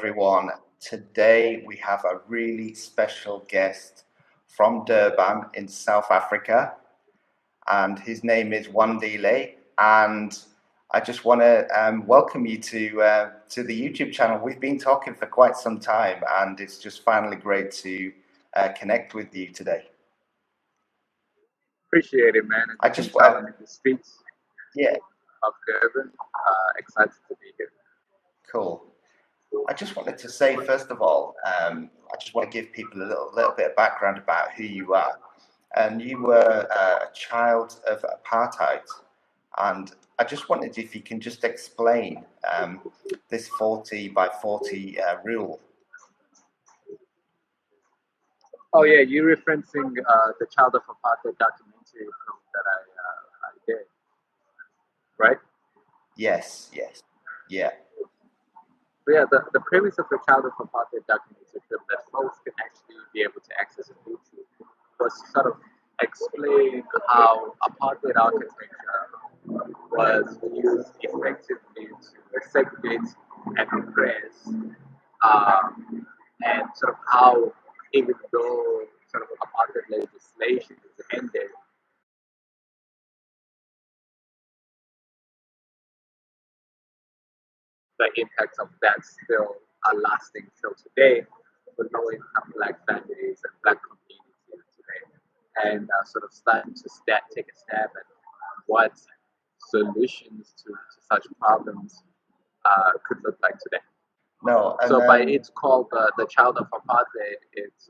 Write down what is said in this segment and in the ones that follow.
everyone. Today we have a really special guest from Durban in South Africa, and his name is Wandile. And I just want to welcome you to the YouTube channel. We've been talking for quite some time, and it's just finally great to connect with you today. Appreciate it, man. I just traveling in the streets yeah, of Durban. Excited to be here. cool. I just wanted to say, first of all, I just want to give people a little bit of background about who you are. And you were a child of apartheid, and I just wondered if you can just explain this 40 by 40 rule. Oh yeah, you're referencing the Child of Apartheid documentary film that I did, right? Yes, yeah. So yeah, the premise of the Child of Apartheid documentary film that folks can actually be able to access on YouTube was to sort of explain how apartheid architecture was used effectively to segregate and oppress, and sort of how, even though sort of apartheid legislation is ended, the impacts of that still are lasting till today with low-income Black families and Black communities today, and sort of starting to take a stab at what solutions to such problems could look like today. No, and So by it's called the Child of Apartheid, it's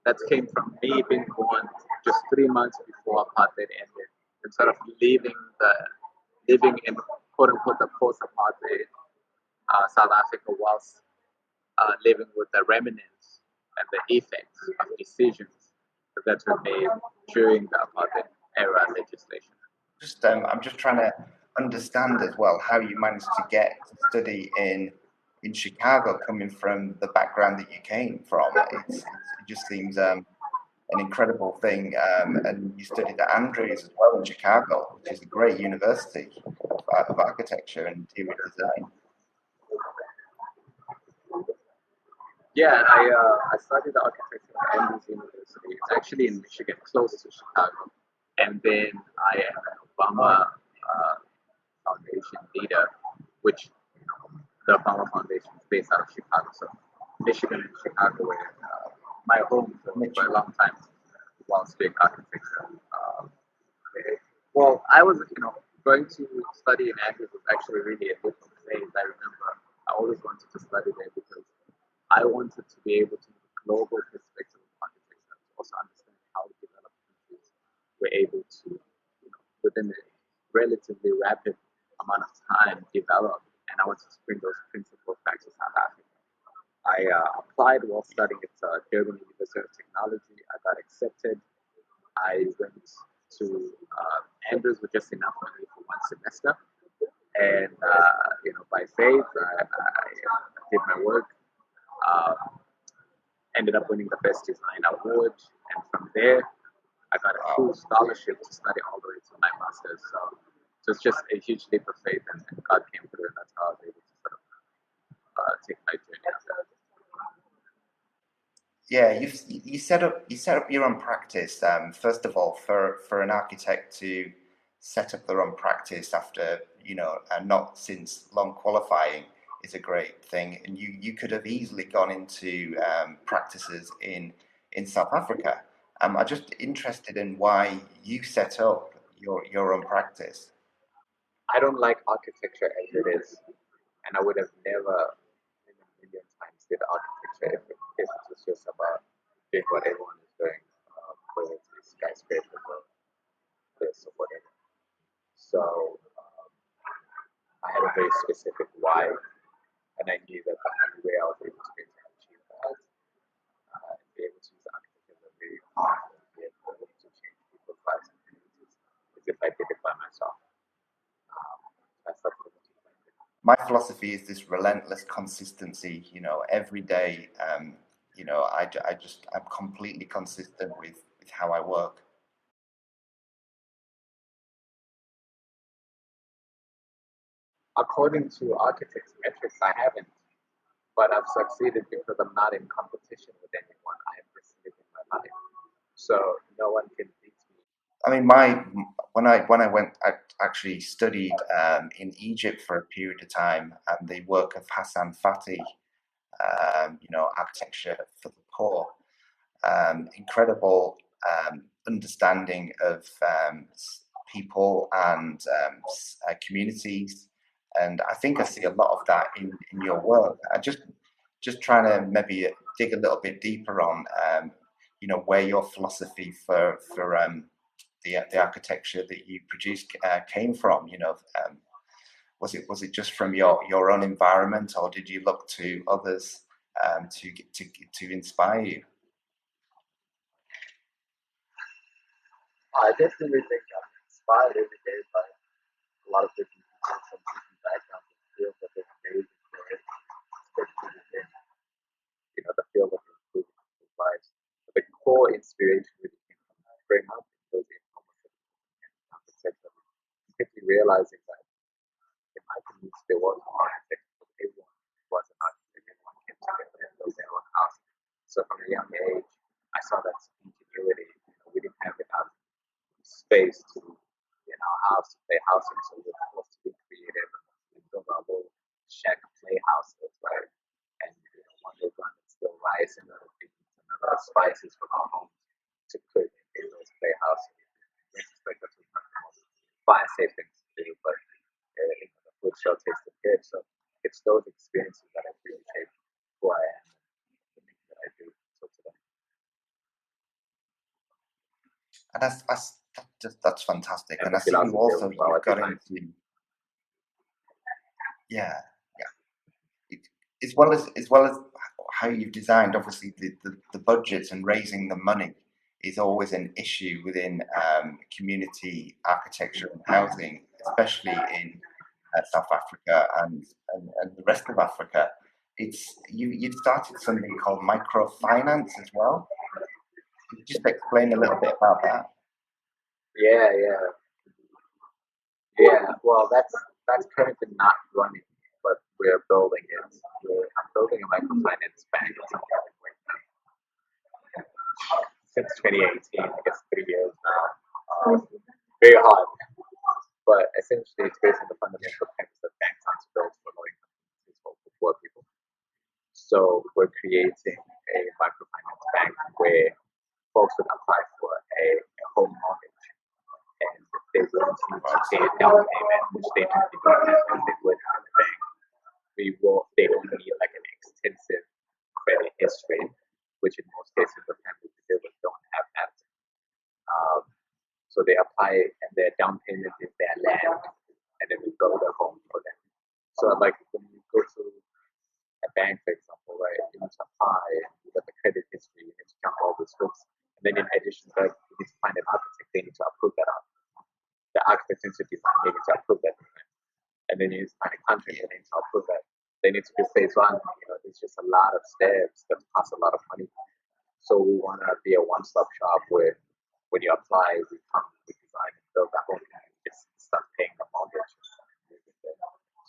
that came from me being born just 3 months before apartheid ended, and sort of living in quote unquote the post-apartheid South Africa, whilst living with the remnants and the effects of decisions that were made during the apartheid era legislation. I'm just trying to understand as well how you managed to get to study in Chicago, coming from the background that you came from. It just seems an incredible thing. And you studied at Andrews as well in Chicago, which is a great university of architecture and interior design. Yeah, I studied architecture at Andrews University. It's actually in Michigan, close to Chicago. And then I am an Obama Foundation leader, which the Obama Foundation is based out of Chicago. So Michigan and Chicago were my home for a long time while studying architecture. Well, I was, going to study in Andrews was actually really a different phase. I remember I always wanted to study there because I wanted to be able to have a global perspective of architecture, to also understand how developed countries were able to, within a relatively rapid amount of time, develop. And I wanted to bring those principles back to South Africa. I applied while studying at Durban University of Technology. I got accepted. I went to Andrews with just enough money for one semester. And, by faith, I did my work. Ended up winning the Best Design Award. And from there, I got a full scholarship to study all the way to my master's. So it's just a huge leap of faith, and God came through, and that's how I was able to sort of take my journey after that. Yeah, you set up your own practice. First of all, for an architect to set up their own practice after not since long qualifying is a great thing. And you could have easily gone into practices in South Africa. I'm just interested in why you set up your own practice. I don't like architecture as it is, and I would have never in a million times did architecture if it was just about doing what everyone is doing, whether it's skyscrapers or this or whatever. So I had a very specific why, and I knew that the only way I was able to get to achieve that, and be able to use architecture as a very powerful vehicle to change people's lives and communities, is if I did it by myself. That's the My philosophy is this relentless consistency. Every day. I'm completely consistent with how I work. According to architects' metrics, I haven't. but I've succeeded because I'm not in competition with anyone. I am just living my life. So no one can beat me. I mean, my when I went, I actually studied in Egypt for a period of time, and the work of Hassan Fatty, architecture for the poor, incredible understanding of people and communities, and I think I see a lot of that in your work. I just trying to maybe dig a little bit deeper on where your philosophy for the architecture that you produced came from. Was it just from your own environment, or did you look to others to inspire you? I definitely think I'm inspired every day by a lot of different people from different backgrounds and fields that they're amazing for it, especially within the field of improving people's lives. But the core inspiration really came from growing up in those informal architecture, quickly realizing that in my community there was no architect, but everyone was an architect, everyone came together and built their own house. So from a young age, I saw that ingenuity. We didn't have enough space to in our house to play housing, so we were forced to be creative. We built our little shack play houses, right? And one day run and still rice and other things and other spices from our homes to cook in those play houses. In retrospect, that's what fire safe things to do, but the food still tasted good. So it's those experiences that have really shaped who I am and the things that I do so today. And that's fantastic. And And the I see you philosophy of also, our you've got design. into, yeah, yeah. As well as how you've designed, obviously the budgets and raising the money is always an issue within community architecture and housing, especially in South Africa and the rest of Africa. You've started something called microfinance as well. Could you just explain a little bit about that? Yeah, yeah, yeah. Well, that's currently not running, but we're building it. I'm building a microfinance bank since 2018. I guess 3 years now. Very hard, but essentially it's based on the fundamental premise that banks aren't built for low income communities, but for poor people. So we're creating a microfinance bank where folks would apply for a home mortgage and they won't need to pay a down payment, which they normally don't have as they would at the bank. They don't need like an extensive credit history, which in most cases the families we deal with don't have that. Um, so they apply and their down payment is their land, and then we build a home for them. So like when you go to a bank, for example, right, you need to apply, you got the credit history, you need to jump all those hoops, and then in addition to that, you need to find an architect, they need to approve that out. The architect needs to design, they need to approve that, and then you need to find a contractor, they need to approve that. They need to do phase one. There's just a lot of steps that cost a lot of money. So we want to be a one-stop shop where when you apply, we come, we design and build that home, and you just start paying the mortgage.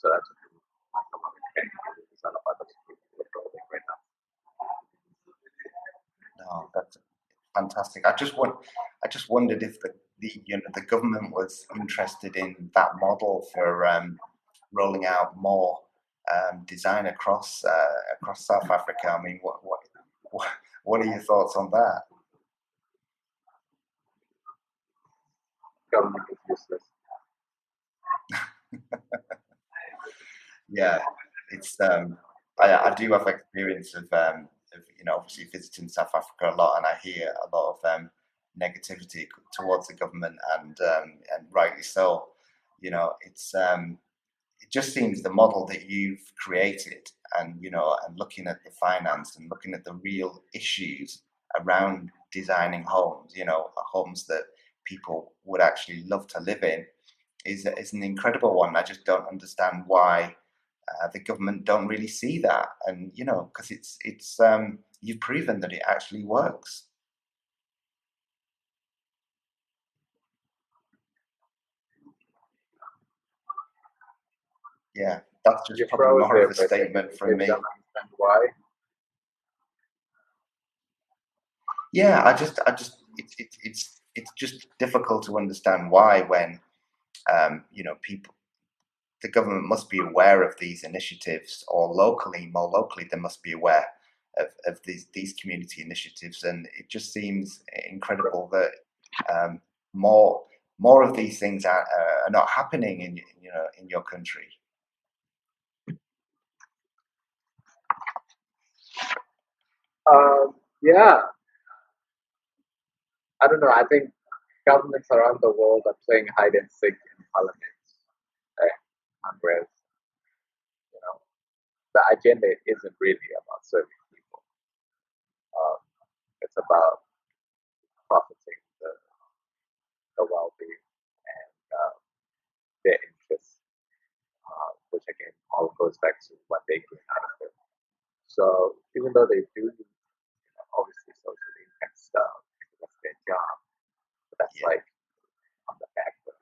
So that's what it's all about. That's what we're building right now. No, that's fantastic. I just wondered if the government was interested in that model for rolling out more design across South Africa. I mean, what what are your thoughts on that? Government is useless. Yeah, it's I do have experience of obviously visiting South Africa a lot, and I hear a lot of negativity towards the government, and rightly so. It just seems the model that you've created, and looking at the finance and looking at the real issues around designing homes, homes that people would actually love to live in, is an incredible one. I just don't understand why the government don't really see that, and because it's you've proven that it actually works. Yeah, that's just You probably froze more there of a for a second. statement You from said me. don't understand and why? Yeah, it's just difficult to understand why when people, the government must be aware of these initiatives, or more locally, they must be aware of these community initiatives, and it just seems incredible that more more of these things are not happening in your country. Yeah, I don't know. I think governments around the world are playing hide and seek in parliament, whereas you know the agenda isn't really about serving people. Um, it's about profiting the well-being and their interests, which again all goes back to what they gain out of it. So even though they do obviously social impact stuff because that's their job, but that's Yeah. like on the back burner.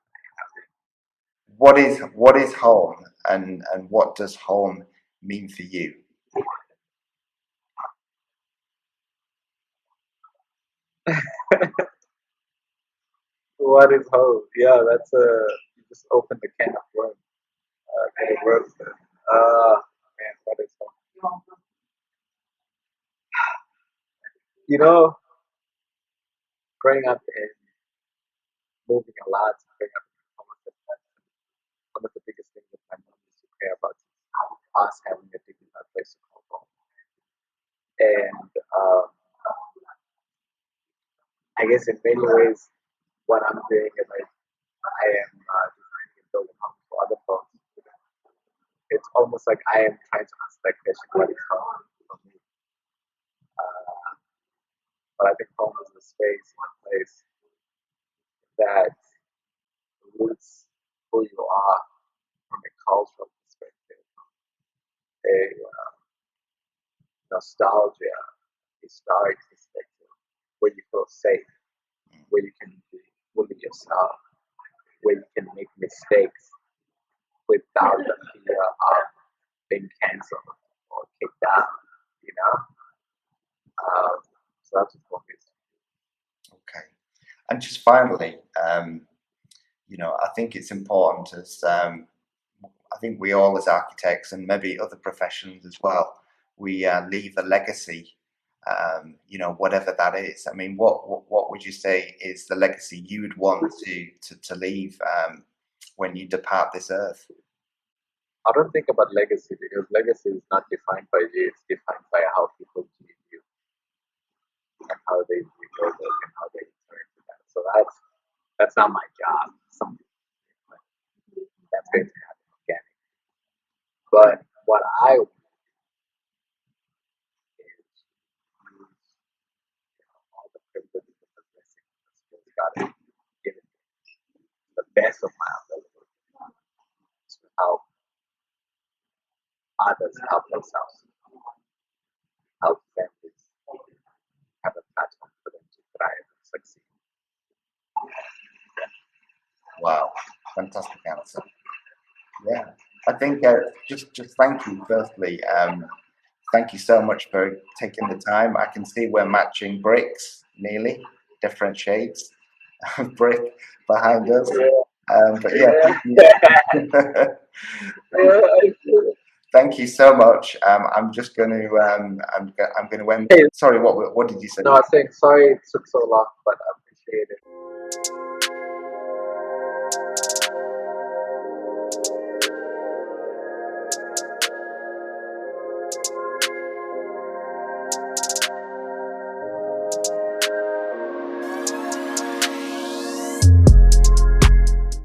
What is home, and what does home mean for you? What is hope? Yeah, that's a you just open the can of worms. Can it work? Man, what is hope? You know, growing up and moving a lot, growing up in homeless, one of the biggest things that my mom used to care about is us having a dignified place to call home. And I guess in many ways, what I'm doing is I am designing and building homes for other folks. It's almost like I am trying to answer that question, what is home for me? Uh, but I think home is a space, a place that roots who you are from a cultural perspective, a nostalgia, historic perspective, where you feel safe, where you can be fully yourself, where you can make mistakes without the fear of being cancelled or kicked out, you know? So that's what it is. Okay. And just finally, I think it's important as I think we all as architects, and maybe other professions as well, we leave a legacy. Whatever that is. I mean, what would you say is the legacy you would want to leave when you depart this earth? I don't think about legacy because legacy is not defined by you, it's defined by how people view you and how they view your work and how they interact with that. So that's not my job. Something that's going to happen organically. But what I want is use all the privileges and the blessings and the skills God has given me to the best of my ability to help others help themselves, help families have a platform for them to thrive and succeed. Wow, fantastic answer. Yeah, I think just thank you firstly. Thank you so much for taking the time. I can see we're matching bricks nearly, different shades of brick behind us. But yeah, Yeah, thank you. yeah. Thank you so much. I'm just going to I'm going to end. Hey, Sorry, what did you say? no, I think sorry it took so long, but I appreciate it.